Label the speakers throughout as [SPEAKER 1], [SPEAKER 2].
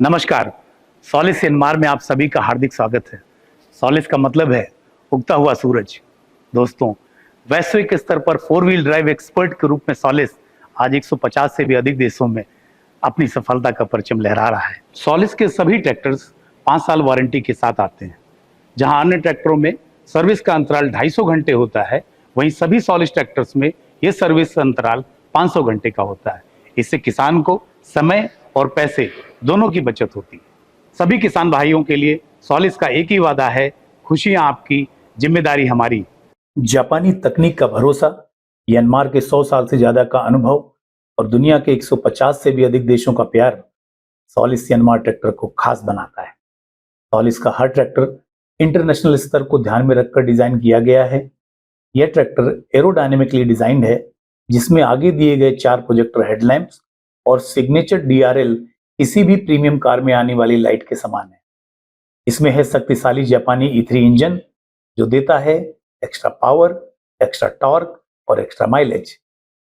[SPEAKER 1] नमस्कार। सॉलिस सिनेमार में आप सभी का हार्दिक स्वागत है। सॉलिस का मतलब है उगता हुआ सूरज। दोस्तों, वैश्विक स्तर पर 4 व्हील ड्राइव एक्सपर्ट के रूप में सॉलिस आज 150 से भी अधिक देशों में अपनी सफलता का परचम लहरा रहा है। सॉलिस के सभी ट्रैक्टर्स 5 साल वारंटी के साथ आते हैं। जहां अन्य ट्रैक्टरों में सर्विस का अंतराल 250 घंटे होता है, वहीं सभी सॉलिस ट्रैक्टर्स में यह सर्विस अंतराल 500 घंटे का होता है। इससे किसान को समय और पैसे दोनों की बचत होती है। सभी किसान भाइयों के लिए सॉलिस का एक ही वादा है, खुशियां आपकी, जिम्मेदारी हमारी।
[SPEAKER 2] जापानी तकनीक का भरोसा, म्यांमार के 100 साल से ज्यादा का अनुभव और दुनिया के 150 से भी अधिक देशों का प्यार सॉलिस म्यांमार ट्रैक्टर को खास बनाता है। सॉलिस का हर ट्रैक्टर इंटरनेशनल स्तर को ध्यान में रखकर डिजाइन किया गया है। यह ट्रैक्टर एरोडायनेमिकली डिजाइंड है, जिसमें आगे दिए गए 4 प्रोजेक्टर हेडलैम्प्स और सिग्नेचर DRL किसी भी प्रीमियम कार में आने वाली लाइट के समान है। इसमें है शक्तिशाली जापानी E3 इंजन, जो देता है एक्स्ट्रा पावर, एक्स्ट्रा टॉर्क और एक्स्ट्रा माइलेज।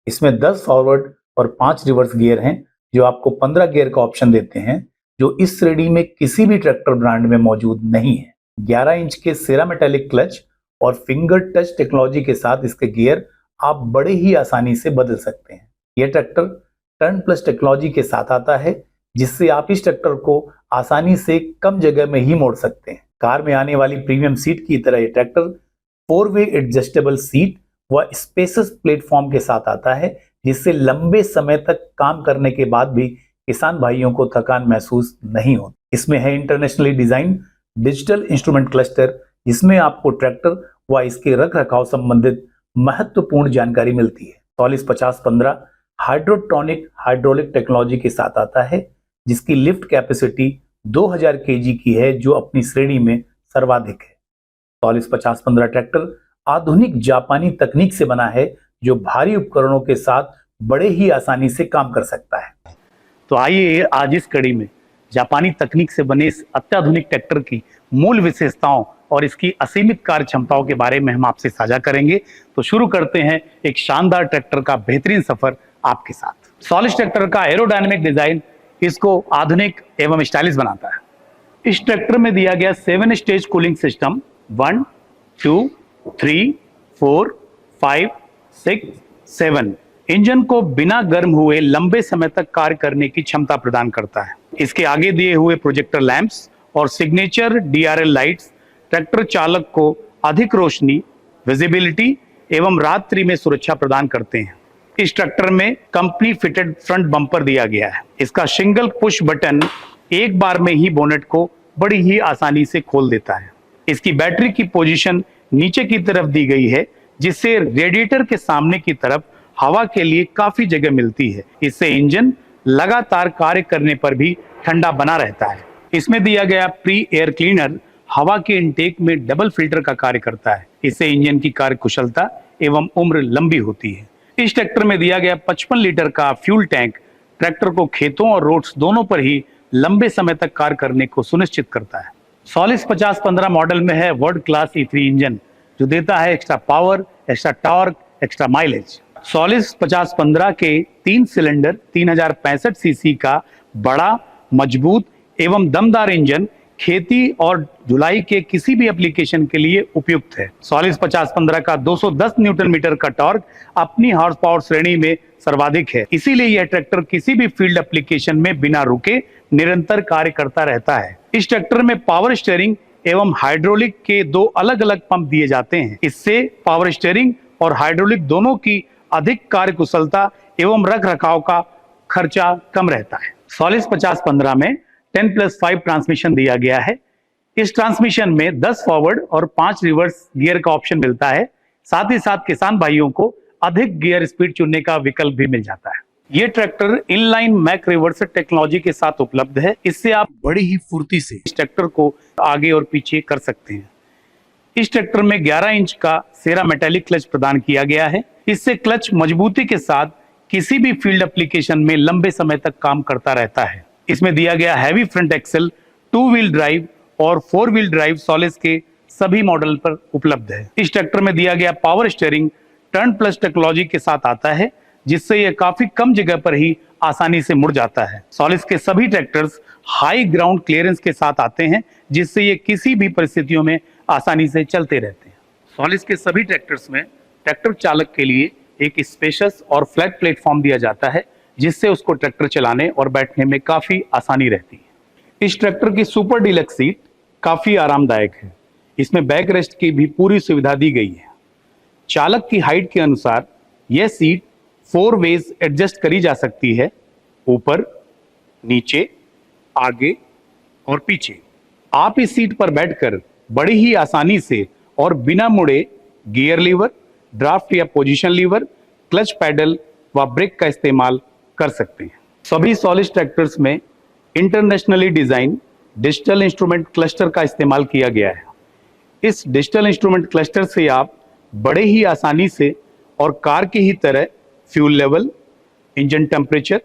[SPEAKER 2] इसमें 10 फॉरवर्ड और 5 रिवर्स गियर हैं, जो आपको 15 गियर का ऑप्शन देते हैं, जो इस श्रेणी में किसी भी ट्रैक्टर ब्रांड में मौजूद नहीं है। 11 इंच के सेरामेटालिक क्लच और फिंगर टच टेक्नोलॉजी के साथ इसके गियर आप बड़े ही आसानी से बदल सकते हैं। यह ट्रैक्टर टर्न प्लस टेक्नोलॉजी के साथ आता है, जिससे आप इस ट्रैक्टर को आसानी से कम जगह में ही मोड़ सकते हैं। कार में आने वाली प्रीमियम सीट की तरह यह ट्रैक्टर 4-वे एडजस्टेबल सीट व स्पेसियस प्लेटफॉर्म के साथ आता है, जिससे लंबे समय तक काम करने के बाद भी किसान भाइयों को थकान महसूस नहीं होती। इसमें है internationally design digital instrument cluster, जिसमें आपको ट्रैक्टर व इसके रख रखाव संबंधित महत्वपूर्ण जानकारी मिलती है। सॉलिस 5015 हाइड्रोट्रॉनिक हाइड्रोलिक टेक्नोलॉजी के साथ आता है, जिसकी लिफ्ट कैपेसिटी 2000 kg की है, जो अपनी श्रेणी में सर्वाधिक है। सॉलिस 5015 ट्रैक्टर आधुनिक जापानी तकनीक से बना है, जो भारी उपकरणों के साथ बड़े ही आसानी से काम कर सकता है।
[SPEAKER 1] तो आइए आज इस कड़ी में जापानी तकनीक से बने इस अत्याधुनिक ट्रैक्टर की मूल विशेषताओं और इसकी असीमित कार्य क्षमताओं के बारे में हम आपसे साझा करेंगे। तो शुरू करते हैं एक शानदार ट्रैक्टर का बेहतरीन सफर आपके साथ। सॉलिस ट्रैक्टर का एरोडायनेमिक डिजाइन इसको आधुनिक एवं स्टाइलिश बनाता है। इस ट्रैक्टर में दिया गया 7 स्टेज कूलिंग सिस्टम 1, 2, 3, 4, 5, 6, 7 इंजन को बिना गर्म हुए लंबे समय तक कार्य करने की क्षमता प्रदान करता है। इसके आगे दिए हुए प्रोजेक्टर लैंप्स और सिग्नेचर DRL लाइट्स ट्रैक्टर चालक को अधिक रोशनी, विजिबिलिटी एवं रात्रि में सुरक्षा प्रदान करते हैं। इस ट्रैक्टर में कंपनी फिटेड फ्रंट बम्पर दिया गया है। इसका सिंगल पुश बटन एक बार में ही बोनेट को बड़ी ही आसानी से खोल देता है। इसकी बैटरी की पोजीशन नीचे की तरफ दी गई है, जिससे रेडिएटर के सामने की तरफ हवा के लिए काफी जगह मिलती है। इससे इंजन लगातार कार्य करने पर भी ठंडा बना रहता है। इसमें दिया गया प्री एयर क्लीनर हवा के इनटेक में डबल फिल्टर का कार्य करता है। इससे इंजन की कार्य कुशलता एवं उम्र लंबी होती है। इस ट्रैक्टर में दिया गया 55 लीटर का फ्यूल टैंक ट्रैक्टर को खेतों और रोड्स दोनों पर ही लंबे समय तक कार्य करने को सुनिश्चित करता है। सॉलिस 5015 मॉडल में है वर्ल्ड क्लास E3 इंजन, जो देता है extra power, extra torque, extra mileage. Solis 5015 के 3 सिलेंडर 3065 सीसी का बड़ा, मजबूत एवं दमदार इंजन खेती और ढुलाई के किसी भी एप्लीकेशन के लिए उपयुक्त है। सॉलिस 5015 का 210 न्यूटन मीटर का टॉर्क अपनी हॉर्स पावर श्रेणी में सर्वाधिक है। इसीलिए यह ट्रैक्टर किसी भी फील्ड एप्लीकेशन में बिना रुके निरंतर कार्य करता रहता है। इस ट्रैक्टर में पावर स्टीयरिंग एवं हाइड्रोलिक के 2 अलग अलग पंप दिए जाते हैं। इससे पावर स्टीयरिंग और हाइड्रोलिक दोनों की अधिक कार्य कुशलता एवं रख रखाव का खर्चा कम रहता है। सॉलिस 5015 में 10+5 ट्रांसमिशन दिया गया है। इस ट्रांसमिशन में 10 फॉरवर्ड और 5 रिवर्स गियर का ऑप्शन मिलता है। साथ ही साथ किसान भाइयों को अधिक गियर स्पीड चुनने का विकल्प भी मिल जाता है। ये tractor inline mac reverse technology के साथ उपलब्ध है। इससे आप बड़ी ही फुर्ती से इस ट्रैक्टर को आगे और पीछे कर सकते हैं। इस ट्रैक्टर में 11 इंच का सेरामेटालिक क्लच प्रदान किया गया है। इससे क्लच मजबूती के साथ किसी भी फील्ड एप्लीकेशन में लंबे समय तक काम करता रहता है। इसमें दिया गया heavy front axle 2 wheel drive और 4 व्हील ड्राइव सॉलिस के सभी मॉडल पर उपलब्ध है। इस ट्रैक्टर में दिया गया power steering turn plus technology के साथ आता है, जिससे यह काफी कम जगह पर ही आसानी से मुड़ जाता है। सॉलिस के सभी ट्रैक्टर्स हाई ग्राउंड क्लियरेंस के साथ आते हैं, जिससे ये किसी भी परिस्थितियों में आसानी से चलते रहते हैं। सॉलिस के सभी ट्रैक्टर्स में ट्रैक्टर चालक के लिए एक स्पेशियस और फ्लैट प्लेटफॉर्म दिया जाता है, जिससे उसको ट्रैक्टर चलाने और बैठने में काफी आसानी रहती है। इस ट्रैक्टर की सुपर डीलक्स सीट काफी आरामदायक है। इसमें बैक रेस्ट की भी पूरी सुविधा दी गई है। चालक की हाइट के अनुसार यह सीट 4 वेज एडजस्ट करी जा सकती है, ऊपर, नीचे, आगे और पीछे। आप इस सीट पर बैठकर बड़ी ही आसानी से और बिना मुड़े गियर लीवर, ड्राफ्ट या पोजीशन लीवर, क्लच पैडल व ब्रेक का इस्तेमाल कर सकते हैं। सभी सॉलिस ट्रैक्टर्स में internationally design digital instrument cluster का इस्तेमाल किया गया है। इस डिजिटल इंस्ट्रूमेंट क्लस्टर से आप बड़े ही आसानी से और कार की ही तरह fuel level, engine temperature,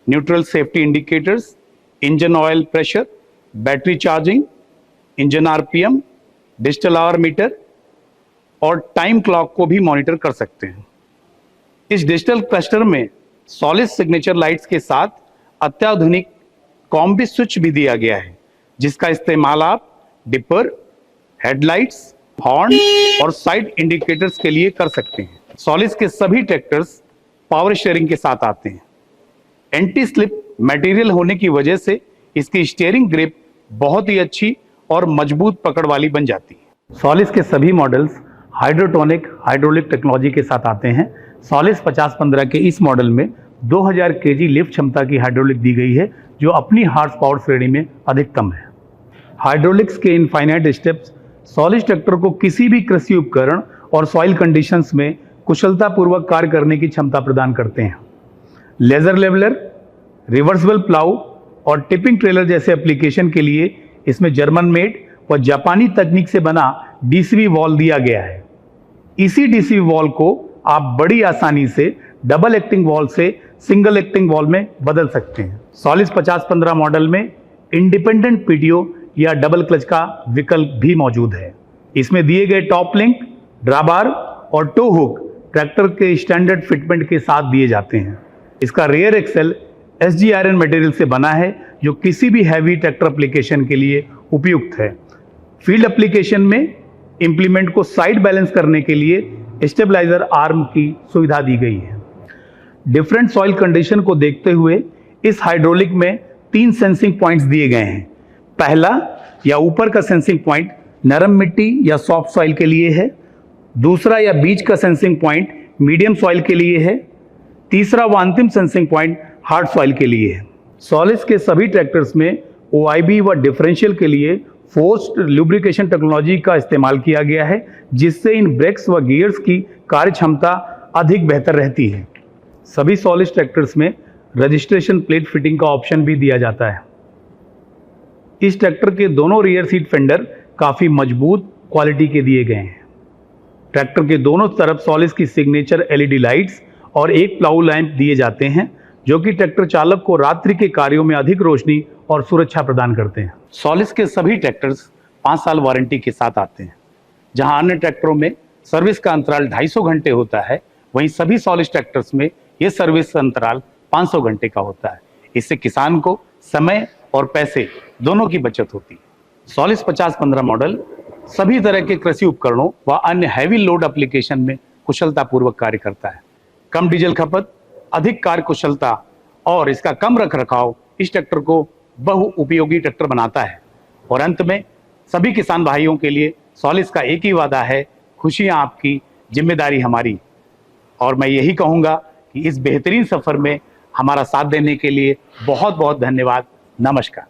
[SPEAKER 1] neutral safety indicators, engine oil pressure, battery charging, engine RPM, digital hour meter और टाइम क्लॉक को भी मॉनिटर कर सकते हैं। इस डिजिटल क्लस्टर में सॉलिस सिग्नेचर लाइट्स के साथ अत्याधुनिक कॉम्बी स्विच भी दिया गया है, जिसका इस्तेमाल आप डिपर, हेडलाइट्स, हॉर्न और साइड इंडिकेटर्स के लिए कर सकते हैं। सॉलिस के सभी ट्रैक्टर्स पावर स्टीयरिंग के साथ आते हैं। एंटी स्लिप मटेरियल होने की वजह से इसकी स्टीयरिंग ग्रिप बहुत ही अच्छी और मजबूत पकड़ वाली बन जाती है। सॉलिस के सभी मॉडल्स हाइड्रोटोनिक हाइड्रोलिक टेक्नोलॉजी के साथ आते हैं। सॉलिस 5015 के इस मॉडल में 2000 केजी लिफ्ट क्षमता की हाइड्रोलिक दी गई है, जो अपनी हार्स पावर श्रेणी में अधिकतम है। हाइड्रोलिक्स के इनफाइनाइट स्टेप्स सॉलिस ट्रैक्टर को किसी भी कृषि उपकरण और सॉइल कंडीशंस में कुशलतापूर्वक कार्य करने की क्षमता प्रदान करते हैं। लेजर लेवलर, रिवर्सिबल प्लाउ और टिपिंग ट्रेलर जैसे एप्लीकेशन के लिए इसमें जर्मन मेड व जापानी तकनीक से बना डीसीवी वॉल दिया गया है। इसी डीसीवी वॉल को आप बड़ी आसानी से डबल एक्टिंग वॉल से सिंगल एक्टिंग वॉल में बदल सकते हैं। सॉलिस 5015 मॉडल में इंडिपेंडेंट पीटीओ या डबल क्लच का विकल्प भी मौजूद है। इसमें दिए गए टॉप लिंक, ड्राबार और टो हुक ट्रैक्टर के स्टैंडर्ड फिटमेंट के साथ दिए जाते हैं। इसका rear axle SG iron material से बना है, जो किसी भी हैवी ट्रैक्टर एप्लीकेशन के लिए उपयुक्त है। फील्ड एप्लीकेशन में इंप्लीमेंट को साइड बैलेंस करने के लिए स्टेबलाइजर आर्म की सुविधा दी गई है। डिफरेंट सॉइल कंडीशन को देखते हुए इस हाइड्रोलिक में 3 सेंसिंग पॉइंट्स दिए गए हैं। पहला या ऊपर का सेंसिंग पॉइंट नरम मिट्टी या सॉफ्ट सॉइल के लिए है। दूसरा या बीच का सेंसिंग पॉइंट मीडियम सॉइल के लिए है। तीसरा व अंतिम सेंसिंग पॉइंट हार्ड सॉइल के लिए है। सॉलिस के सभी ट्रैक्टर्स में ओआईबी व डिफरेंशियल के लिए फोर्स्ड लुब्रिकेशन टेक्नोलॉजी का इस्तेमाल किया गया है, जिससे इन ब्रेक्स व गियर्स की कार्य क्षमता अधिक बेहतर रहती है। सभी सॉलिस ट्रैक्टर्स में रजिस्ट्रेशन प्लेट फिटिंग का ऑप्शन भी दिया जाता है। इस ट्रैक्टर के दोनों रियर सीट फेंडर काफी मजबूत क्वालिटी के दिए गए हैं। ट्रैक्टर के दोनों तरफ सॉलिस की सिग्नेचर एलईडी लाइट्स और एक प्लाऊ लैंप दिए जाते हैं, जो कि ट्रैक्टर चालक को रात्रि के कार्यों में अधिक रोशनी और सुरक्षा प्रदान करते हैं। सॉलिस के सभी ट्रैक्टर्स 5 साल वारंटी के साथ आते हैं। जहां अन्य ट्रैक्टरों में सर्विस का अंतराल 250 घंटे होता है, वहीं सभी सॉलिस ट्रैक्टर्स में यह सर्विस अंतराल 500 घंटे का होता है। इससे किसान को समय और पैसे दोनों की बचत होती है। सॉलिस 5015 मॉडल सभी तरह के कृषि उपकरणों व अन्य हैवी लोड एप्लीकेशन में कुशलतापूर्वक कार्य करता है। कम डीजल खपत, अधिक कार्य कुशलता और इसका कम रखरखाव इस ट्रैक्टर को बहु उपयोगी ट्रैक्टर बनाता है। और अंत में सभी किसान भाइयों के लिए सॉलिस का एक ही वादा है, खुशियां आपकी, जिम्मेदारी हमारी। और मैं यही कहूंगा कि इस बेहतरीन सफर में हमारा साथ देने के लिए बहुत बहुत धन्यवाद। नमस्कार।